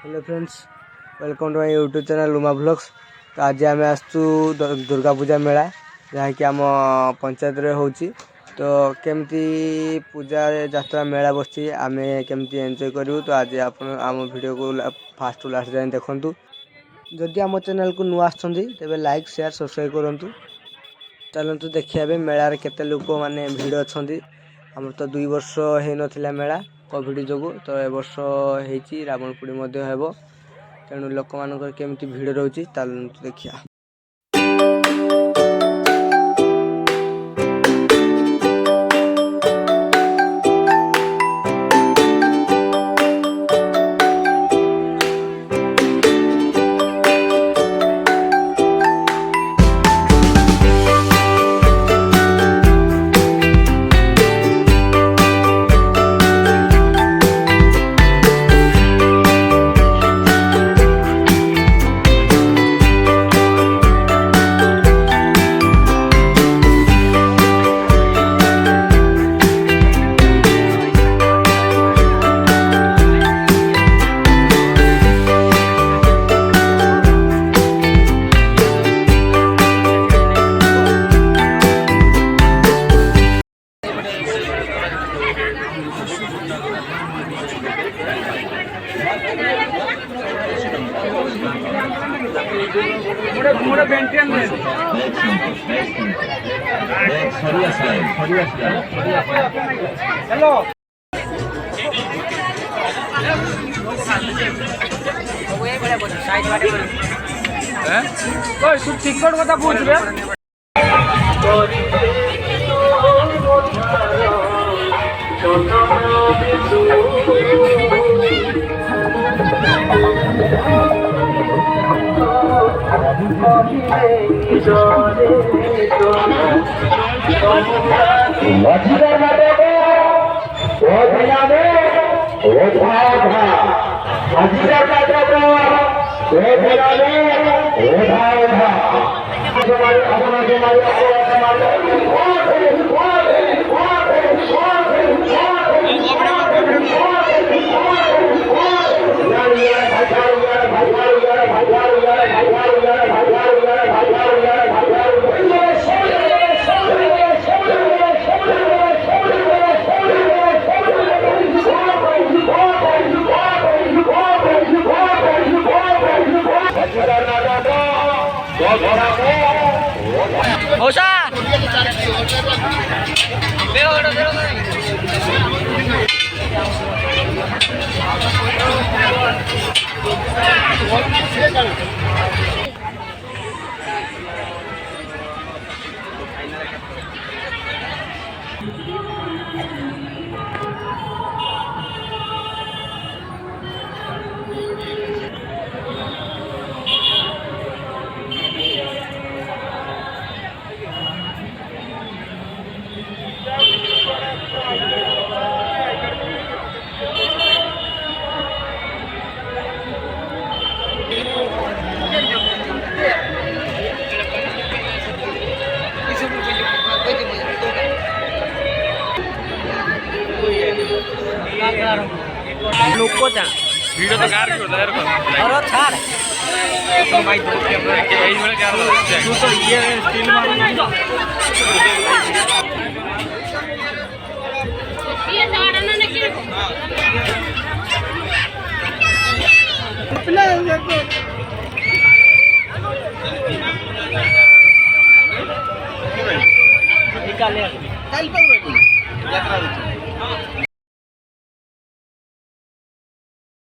Hello friends, welcome to my YouTube channel Luma blogs. तो आज आम आसु दुर्गा पूजा मेला जहाँकि आम पंचायत रे होची। तो केमती पूजा यात्रा मेला बस आम केमती एंजॉय करूँ। तो आज आप आम वीडियो को फास्ट टू लास्ट जाए देखूँ। जदि आम चैनल को नुआ तेज लाइक शेयर सब्सक्राइब करूँ। चलतु देखिए मेलार केते लोक माने भिड़ अच्छा। आम तो 2 वर्ष हो नाला मेला कोविड जो, तो ए वर्ष हो रावण पोड़ी हेब। तेणु लोक मान केमती भिड़ रोचे देखिया। हेलो टिकट कथा पूछबे वीडियो तो कार की होता है यार और छाड़ तो भाई दो के यही वाला क्या होता है तू तो ये स्टील मार ये झाड़ना ने के कितना निकाले चल पे